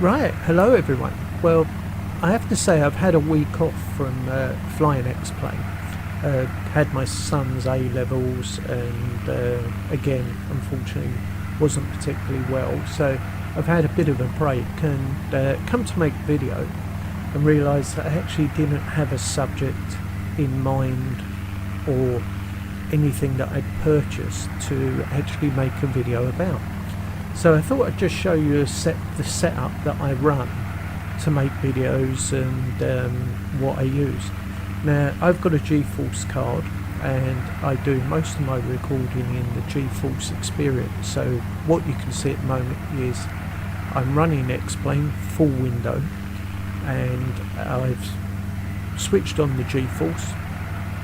Right, hello everyone. Well, I have to say I've had a week off from flying X-plane. Had my son's A-levels and again, unfortunately, wasn't particularly well. So I've had a bit of a break and come to make a video and realised that I actually didn't have a subject in mind or anything that I'd purchased to actually make a video about. So I thought I'd just show you the setup that I run to make videos and what I use. Now I've got a G-Force card and I do most of my recording in the G-Force experience. So what you can see at the moment is I'm running X-Plane full window and I've switched on the G-Force.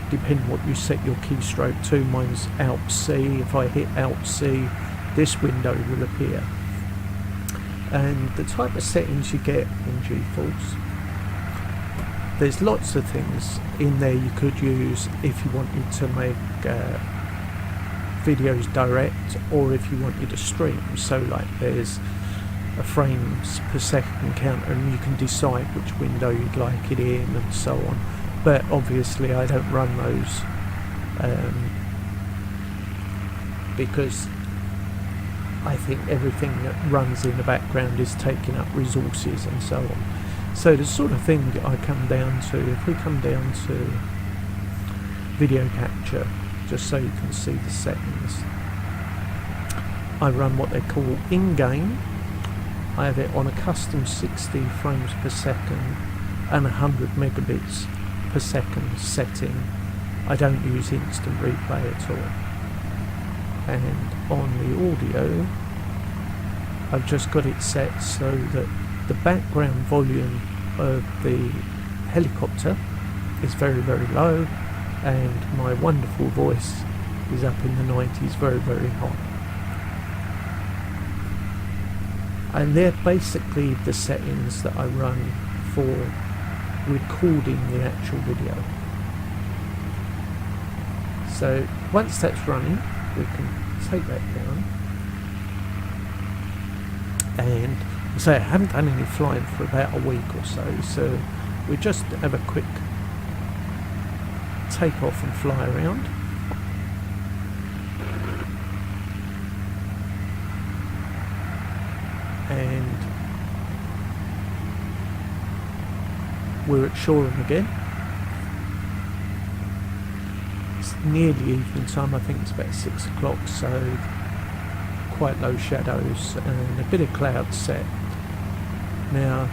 Depending what you set your keystroke to, mine's Alt C. If I hit Alt C, this window will appear. And the type of settings you get in G-Force, there's lots of things in there you could use if you wanted to make videos direct or if you wanted to stream. So like there's a frames per second counter and you can decide which window you'd like it in and so on. But obviously I don't run those because I think everything that runs in the background is taking up resources and so on. So the sort of thing that I come down to, if we come down to video capture, just so you can see the settings, I run what they call in-game. I have it on a custom 60 frames per second and 100 megabits per second setting. I don't use instant replay at all. And on the audio I've just got it set so that the background volume of the helicopter is very low and my wonderful voice is up in the 90s, very hot. And they're basically the settings that I run for recording the actual video. So once that's running, we can take that down. And so I haven't done any flying for about a week or so we just have a quick take off and fly around. And we're at Shoreham again. It's nearly evening time, I think it's about 6 o'clock, so quite low shadows and a bit of cloud set. Now,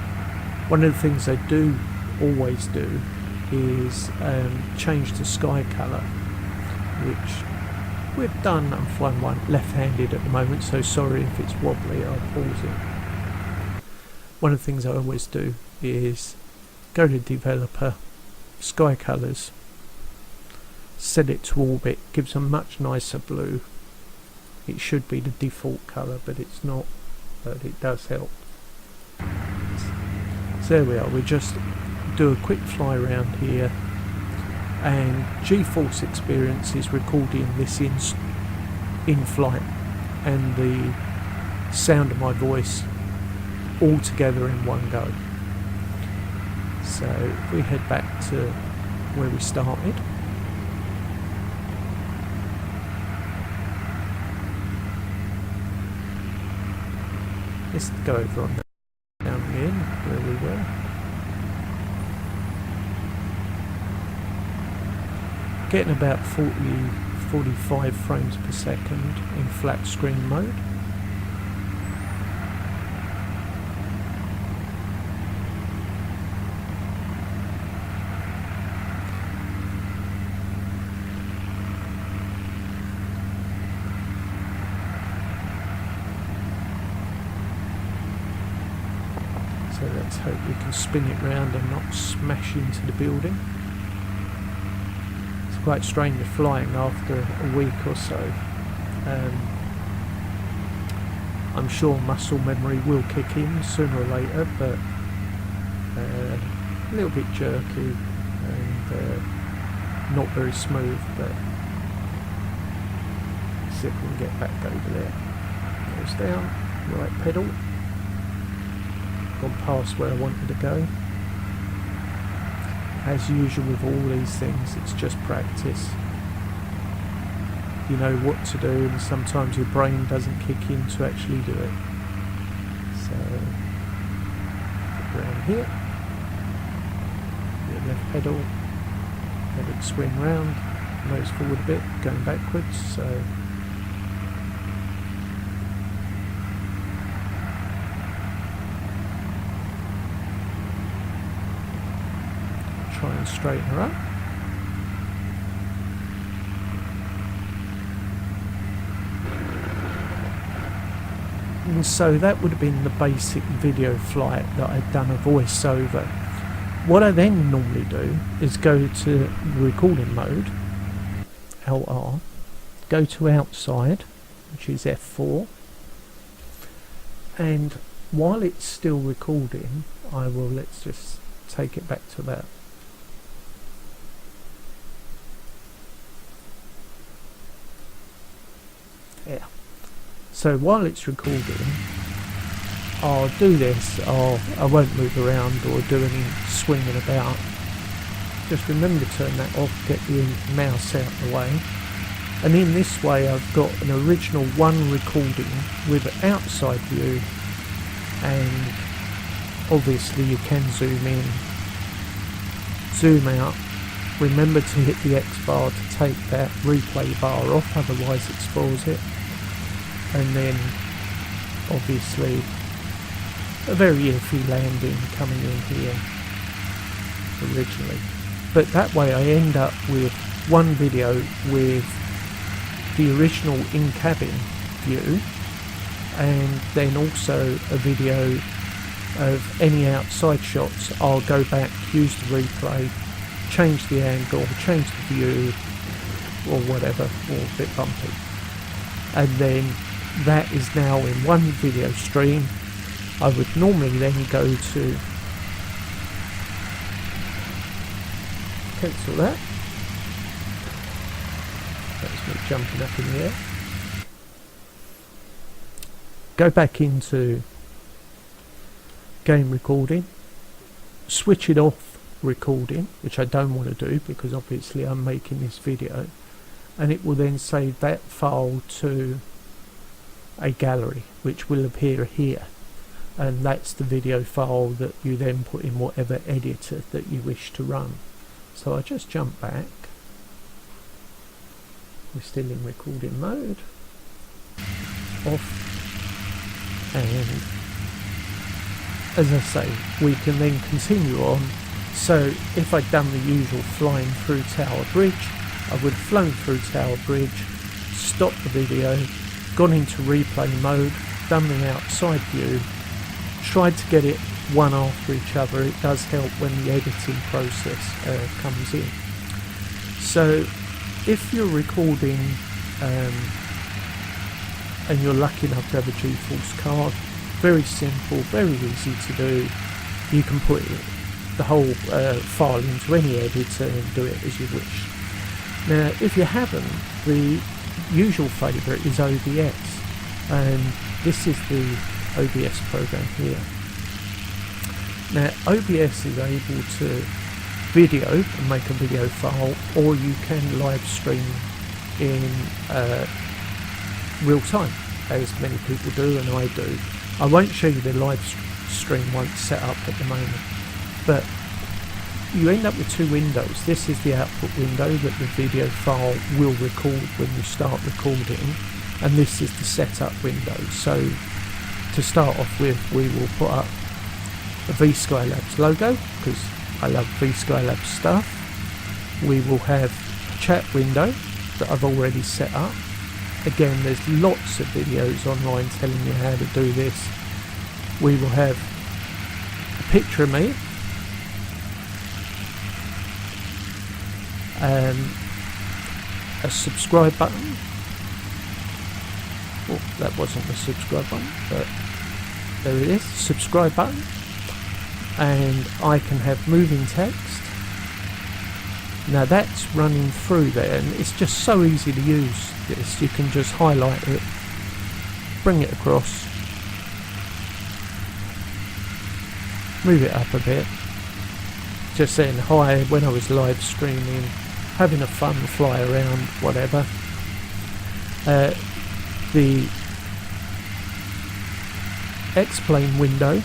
one of the things I do always do is change the sky colour, which we've done. I'm flying one left-handed at the moment, so sorry if it's wobbly, I'll pause it. One of the things I always do is go to developer, sky colours, set it to orbit, gives a much nicer blue. It should be the default colour, but it's not, but it does help. So there we are, we just do a quick fly around here and G-Force experience is recording this in flight and the sound of my voice all together in one go. So if we head back to where we started, let's go over on down again where we were. Getting about 40-45 frames per second in flat screen mode. So let's hope we can spin it round and not smash into the building. It's quite strange flying after a week or so. I'm sure muscle memory will kick in sooner or later, but a little bit jerky and not very smooth, but see if we can get back over there. Goes down, right pedal. gone past where I wanted to go. As usual with all these things, it's just practice. You know what to do, and sometimes your brain doesn't kick in to actually do it. So, put around here, your left pedal, let it swing round, nose forward a bit, going backwards, so try and straighten her up. And so that would have been the basic video flight that I'd done a voiceover. What I then normally do is go to recording mode, LR, go to outside, which is F4, and while it's still recording, I will, let's just take it back to that. Yeah. So while it's recording, I'll do this, I won't move around or do any swinging about. Just remember to turn that off, get the mouse out of the way. And in this way I've got an original one recording with an outside view, and obviously you can zoom in, zoom out. Remember to hit the X bar to take that replay bar off, otherwise it spoils it. And then obviously a very iffy landing coming in here originally, but that way I end up with one video with the original in-cabin view, and then also a video of any outside shots. I'll go back, use the replay, change the angle, change the view or whatever, or a bit bumpy, and then that is now in one video stream. I would normally then go to cancel that. That's me jumping up in the air. Go back into game recording, switch it off recording, which I don't want to do because obviously I'm making this video, and it will then save that file to a gallery which will appear here, and that's the video file that you then put in whatever editor that you wish to run. So I just jump back, we're still in recording mode, off, and as I say, we can then continue on. So if I'd done the usual flying through Tower Bridge, I would have flown through Tower Bridge, stopped the video, gone into replay mode, done the outside view, tried to get it one after each other. It does help when the editing process comes in. So if you're recording and you're lucky enough to have a G-Force card, very simple, very easy to do. You can put the whole file into any editor and do it as you wish. Now if you haven't, the usual favourite is OBS, and this is the OBS program here. Now OBS is able to video and make a video file, or you can live stream in real time, as many people do and I do. I won't show you the live stream once set up at the moment, but you end up with two windows. This is the output window that the video file will record when you start recording, and this is the setup window. So to start off with, we will put up a V-Skylabs logo because I love V-Skylabs stuff. We will have a chat window that I've already set up. Again, there's lots of videos online telling you how to do this. We will have a picture of me, a subscribe button. Oh, that wasn't the subscribe button, but there it is, subscribe button. And I can have moving text. Now that's running through there, and it's just so easy to use this. You can just highlight it, bring it across, move it up a bit. Just saying hi when I was live streaming, having a fun fly around, whatever. The X-Plane window,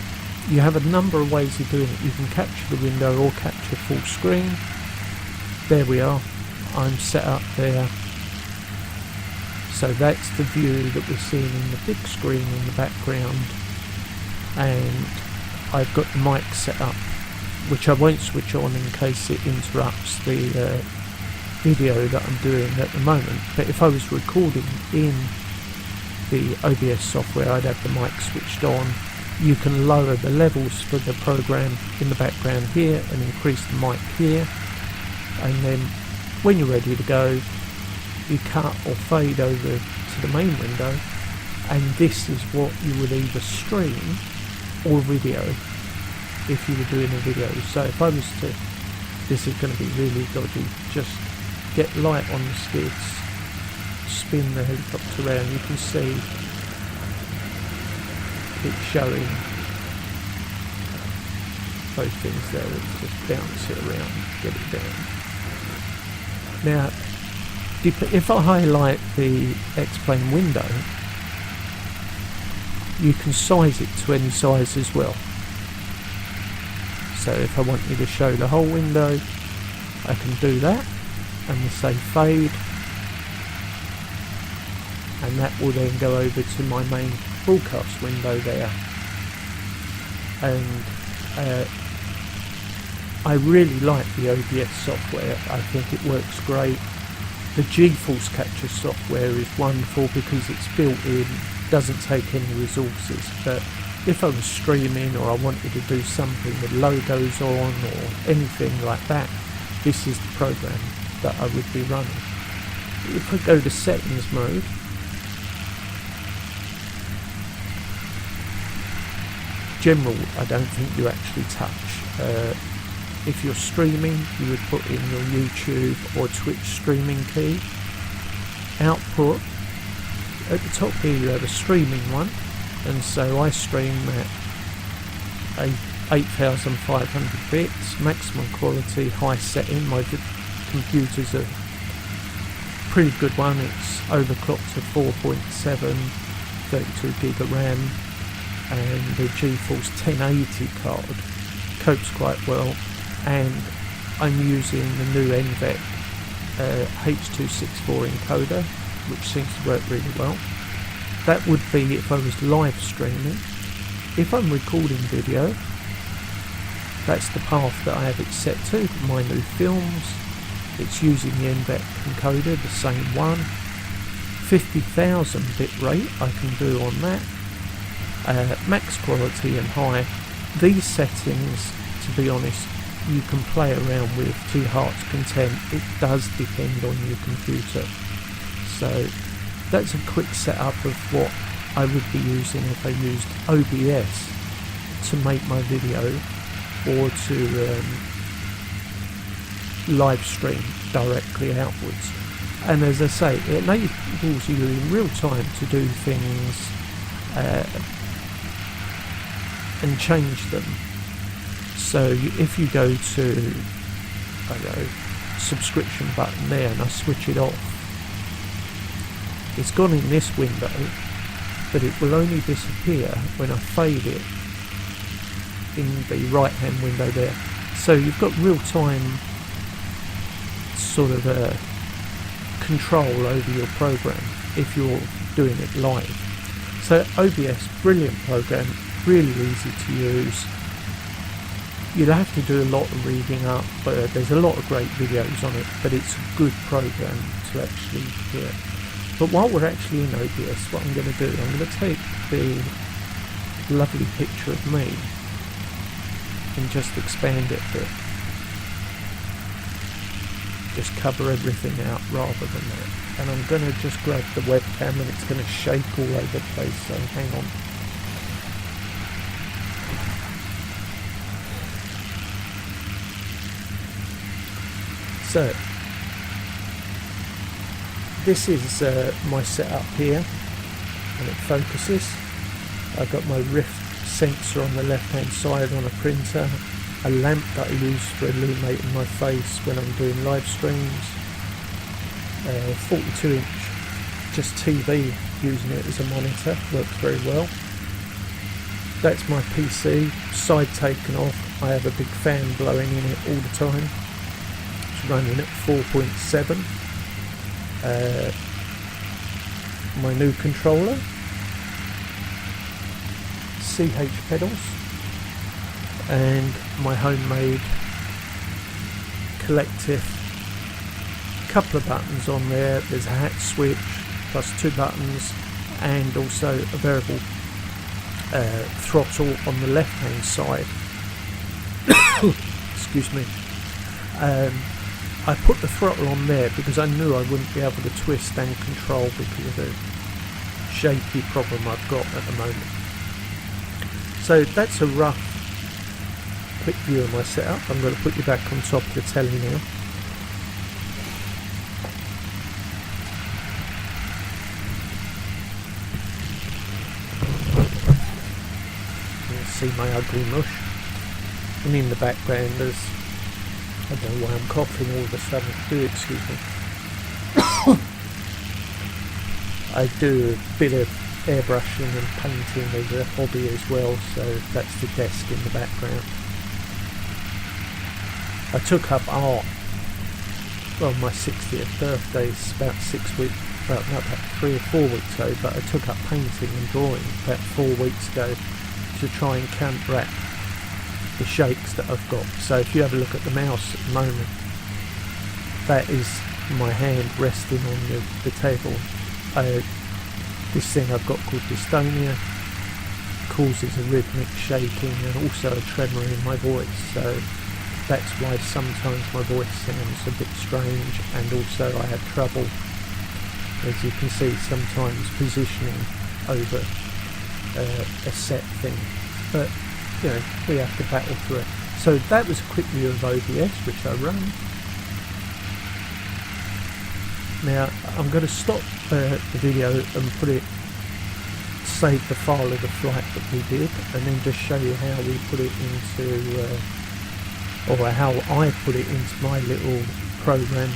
you have a number of ways of doing it. You can capture the window or capture full screen. There we are, I'm set up there. So that's the view that we're seeing in the big screen in the background, and I've got the mic set up, which I won't switch on in case it interrupts the video that I'm doing at the moment. But if I was recording in the OBS software, I'd have the mic switched on. You can lower the levels for the program in the background here and increase the mic here, and then when you're ready to go, you cut or fade over to the main window, and this is what you would either stream or video if you were doing a video. So if I was to, this is going to be really dodgy, just get light on the skids, spin the helicopter around, you can see it's showing both things there. Let's just bounce it around, get it down. Now if I highlight the X-Plane window, you can size it to any size as well. So if I wanted to show the whole window, I can do that, and we'll say fade, and that will then go over to my main broadcast window there. And I really like the OBS software. I think it works great. The G-Force Capture software is wonderful because it's built in, doesn't take any resources. But if I was streaming or I wanted to do something with logos on or anything like that, this is the program that I would be running. If I go to settings mode, general I don't think you actually touch. If you're streaming, you would put in your YouTube or Twitch streaming key. Output, at the top here you have a streaming one, and so I stream at 8,500 bits, maximum quality, high setting. My computer's a pretty good one, it's overclocked to 4.7, 32 gig of RAM, and the GeForce 1080 card copes quite well. And I'm using the new NVEC H.264 encoder, which seems to work really well. That would be if I was live streaming. If I'm recording video, that's the path that I have it set to, my new films. It's using the NVEC encoder, the same one. 50,000 bit rate I can do on that. Max quality and high. These settings, to be honest, you can play around with to your heart's content. It does depend on your computer. So that's a quick setup of what I would be using if I used OBS to make my video or to live stream directly outwards. And as I say, it enables you in real time to do things and change them. So if you go to, I don't know, subscription button there, and I switch it off, it's gone in this window, but it will only disappear when I fade it in the right hand window there. So you've got real time sort of control over your program if you're doing it live. So OBS, brilliant program, really easy to use. You'll have to do a lot of reading up, but there's a lot of great videos on it, but it's a good program to actually hear. But while we're actually in OBS, what I'm going to do, I'm going to take the lovely picture of me and just expand it a bit. Just cover everything out rather than that. And I'm going to just grab the webcam and it's going to shake all over the place, so hang on. So, this is my setup here, and it focuses. I've got my Rift sensor on the left hand side on a printer, a lamp that I use for illuminating my face when I'm doing live streams, 42 inch just TV, using it as a monitor, works very well. That's my PC, side taken off. I have a big fan blowing in it all the time. It's running at 4.7. My new controller, CH pedals, and my homemade collective. Couple of buttons on there. There's a hat switch plus 2 buttons, and also a variable throttle on the left hand side. Excuse me. I put the throttle on there because I knew I wouldn't be able to twist and control because of the shaky problem I've got at the moment. So that's a rough quick view of my setup. I'm going to put you back on top of the telly now. See my ugly mush, and in the background there's, I don't know why I'm coughing all of a sudden, excuse me. I do a bit of airbrushing and painting as a hobby as well, so that's the desk in the background. I took up art, well, my 60th birthday is about 6 weeks, well not about 3 or 4 weeks ago, but I took up painting and drawing about 4 weeks ago to try and counteract the shakes that I've got. So if you have a look at the mouse at the moment, that is my hand resting on the table. This thing I've got called dystonia causes a rhythmic shaking and also a tremor in my voice, so that's why sometimes my voice sounds a bit strange, and also I have trouble, as you can see, sometimes positioning over a set thing, but you know, we have to battle through it. So that was a quick view of OBS which I run. Now I'm going to stop the video and save the file of the flight that we did, and then just show you how we put it into or how I put it into my little program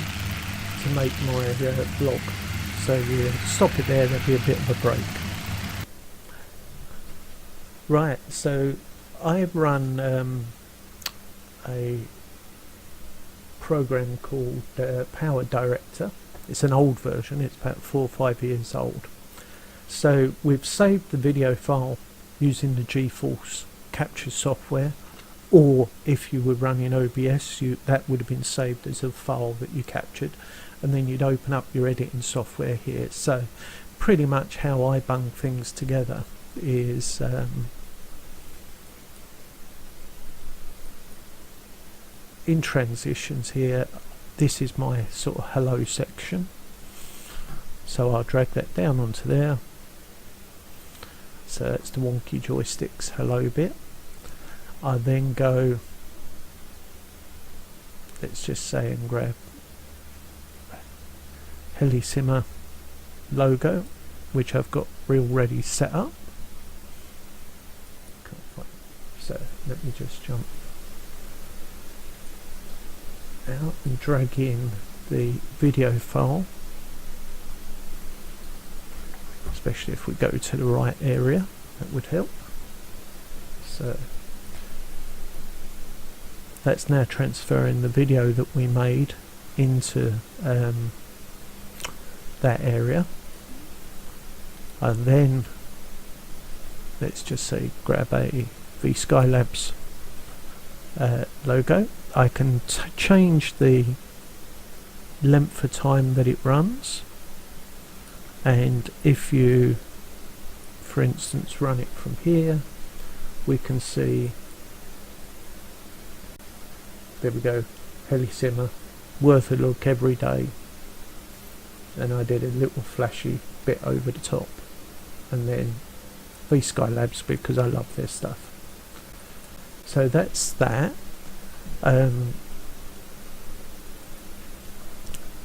to make my vlog. So we'll stop it there, there'll be a bit of a break. Right, so I've run a program called Power Director. It's an old version, it's about 4 or 5 years old. So we've saved the video file using the G-Force Capture software, or if you were running OBS, that would have been saved as a file that you captured, and then you'd open up your editing software here. So pretty much how I bung things together is in transitions here, this is my sort of hello section, so I'll drag that down onto there. So it's the Wonky Joystick's hello bit. I then go, let's just say, and grab Helisimmer logo, which I've got already set up. So let me just jump out and drag in the video file, especially if we go to the right area, that would help. So that's now transferring the video that we made into that area. And then let's just say grab a Skylabs logo. I can change the length of time that it runs, and if you, for instance, run it from here, we can see, there we go, Helisimmer, worth a look every day, and I did a little flashy bit over the top, and then Skylabs because I love their stuff. So that's that.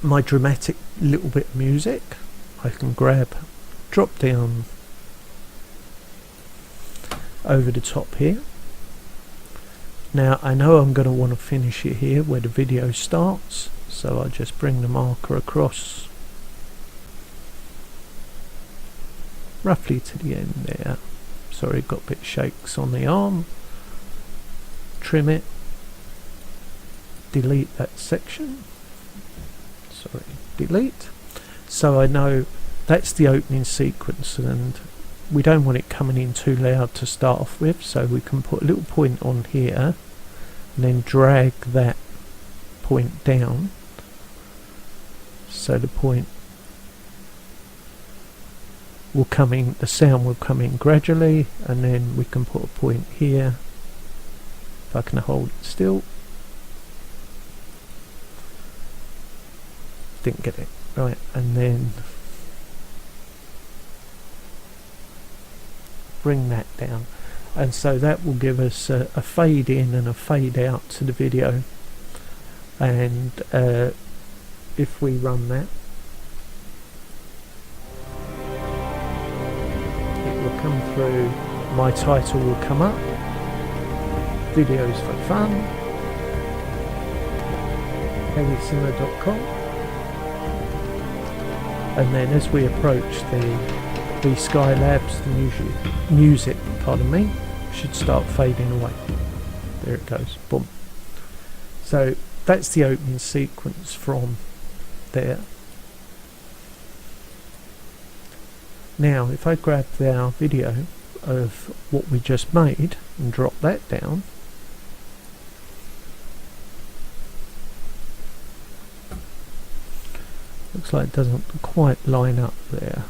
My dramatic little bit of music, I can grab, drop down over the top here. Now I know I'm going to want to finish it here where the video starts, so I'll just bring the marker across roughly to the end there. Sorry, got a bit shakes on the arm. Trim it, delete that section, sorry, delete. So I know that's the opening sequence, and we don't want it coming in too loud to start off with, so we can put a little point on here and then drag that point down, so the point will come in, the sound will come in gradually, and then we can put a point here. If I can hold it still, didn't get it right, and then bring that down, and so that will give us a fade in and a fade out to the video. And if we run that, it will come through, my title will come up, videos for fun, hellysimmer.com, and then as we approach the Skylabs, the music, pardon me, should start fading away. There it goes, boom. So that's the opening sequence from there. Now if I grab our video of what we just made and drop that down, looks like it doesn't quite line up there.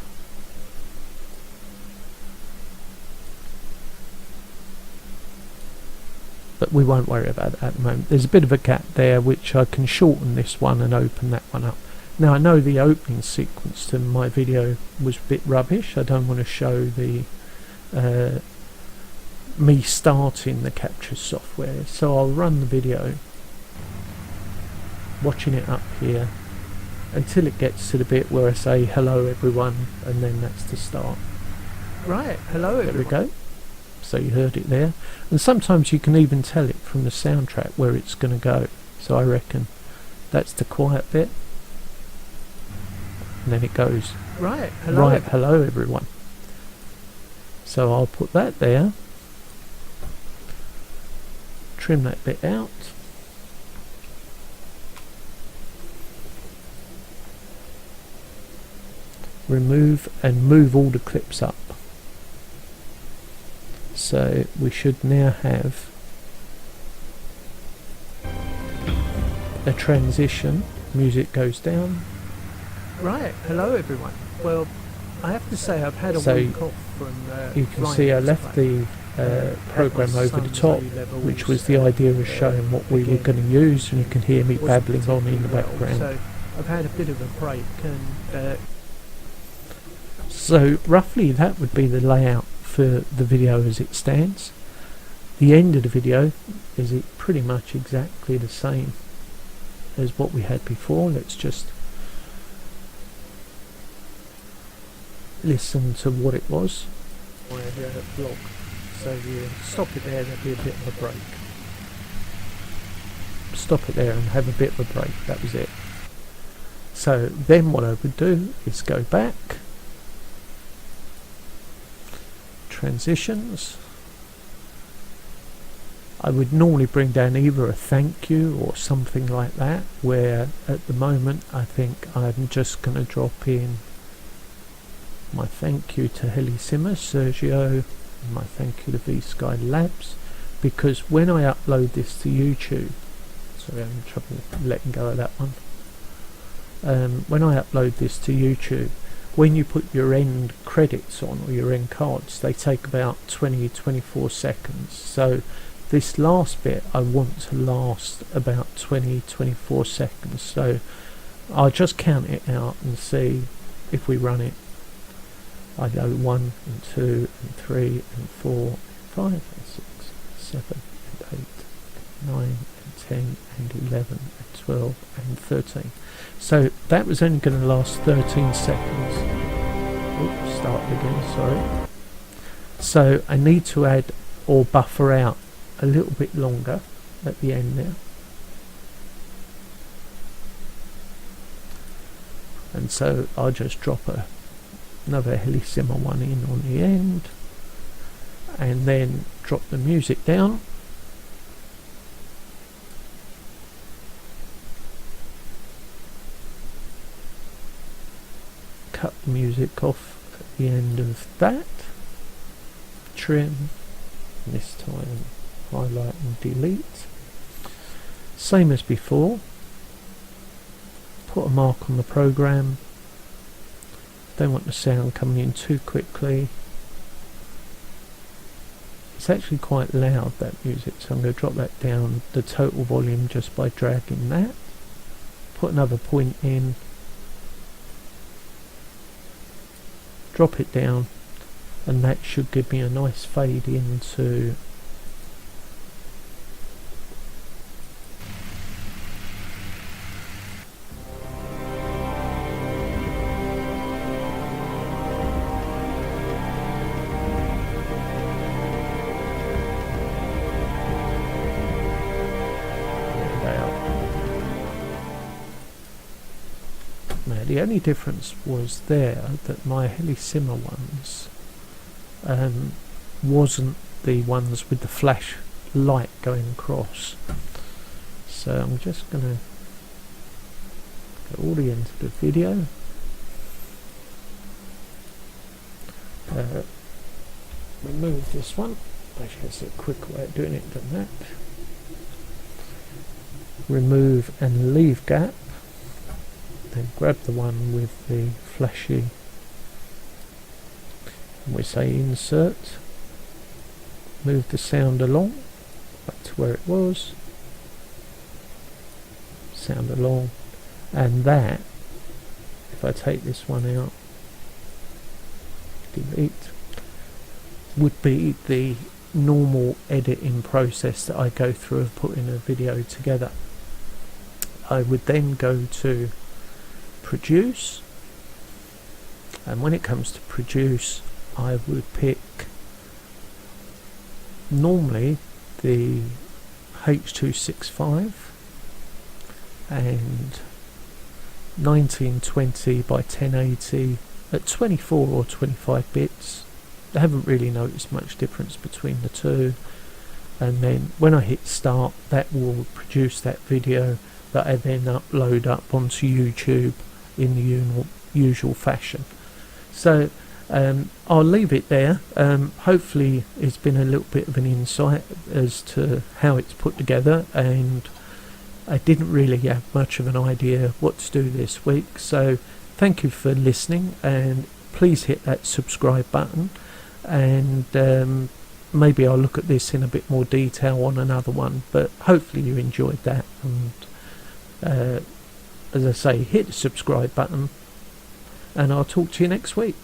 But we won't worry about that at the moment. There's a bit of a gap there which I can shorten this one and open that one up. Now I know the opening sequence to my video was a bit rubbish. I don't want to show the me starting the capture software, so I'll run the video, watching it up here until it gets to the bit where I say hello everyone, and then that's the start. Right, hello everyone. There we go. So you heard it there, and sometimes you can even tell it from the soundtrack where it's going to go. So I reckon that's the quiet bit, and then it goes right, hello everyone. So I'll put that there, trim that bit out, remove and move all the clips up. So we should now have a transition. Music goes down. Right, hello everyone. Well, I have to say I've had a week off from you can see I left the program over the top, which was the idea of showing what we were going to use, and you can hear me babbling on in the background. So I've had a bit of a break, and so roughly that would be the layout for the video as it stands. The end of the video is pretty much exactly the same as what we had before. Let's just listen to what it was. My vlog. So you stop it there, there'll be a bit of a break. Stop it there and have a bit of a break, that was it. So then what I would do is go back, transitions. I would normally bring down either a thank you or something like that, where at the moment I think I'm just going to drop in my thank you to Heli Simmer, Sergio, and my thank you to Skylabs, because when I upload this to YouTube, sorry I'm in trouble letting go of that one, when I upload this to YouTube, when you put your end credits on, or your end cards, they take about 20-24 seconds. So this last bit I want to last about 20-24 seconds. So I'll just count it out and see if we run it. I go 1 and 2 and 3 and 4 and 5 and 6 and 7 and 8 and 9 and 10 and 11 and 12 and 13. So that was only going to last 13 seconds. Oops, start again, sorry. So I need to add or buffer out a little bit longer at the end there. And so I'll just drop another Helissima one in on the end, and then drop the music down. Cut the music off at the end of that. Trim. This time highlight and delete. Same as before. Put a mark on the program. Don't want the sound coming in too quickly. It's actually quite loud, that music, so I'm going to drop that down the total volume just by dragging that. Put another point in. Drop it down, and that should give me a nice fade into the only difference was there that my Helissima ones wasn't the ones with the flash light going across. So I'm just going to go all the way into the video. Remove this one. Actually, there's a quick way of doing it than that. Remove and leave gap. Then grab the one with the flashy, and we say insert, move the sound along back to where it was, sound along, and that, if I take this one out, delete, would be the normal editing process that I go through of putting a video together. I would then go to produce, and when it comes to produce, I would pick normally the H.265 and 1920 by 1080 at 24 or 25 bits. I haven't really noticed much difference between the two, and then when I hit start, that will produce that video that I then upload up onto YouTube in the usual fashion. So I'll leave it there. Hopefully it's been a little bit of an insight as to how it's put together, and I didn't really have much of an idea what to do this week. So thank you for listening, and please hit that subscribe button, and maybe I'll look at this in a bit more detail on another one, but hopefully you enjoyed that. And as I say, hit the subscribe button, and I'll talk to you next week.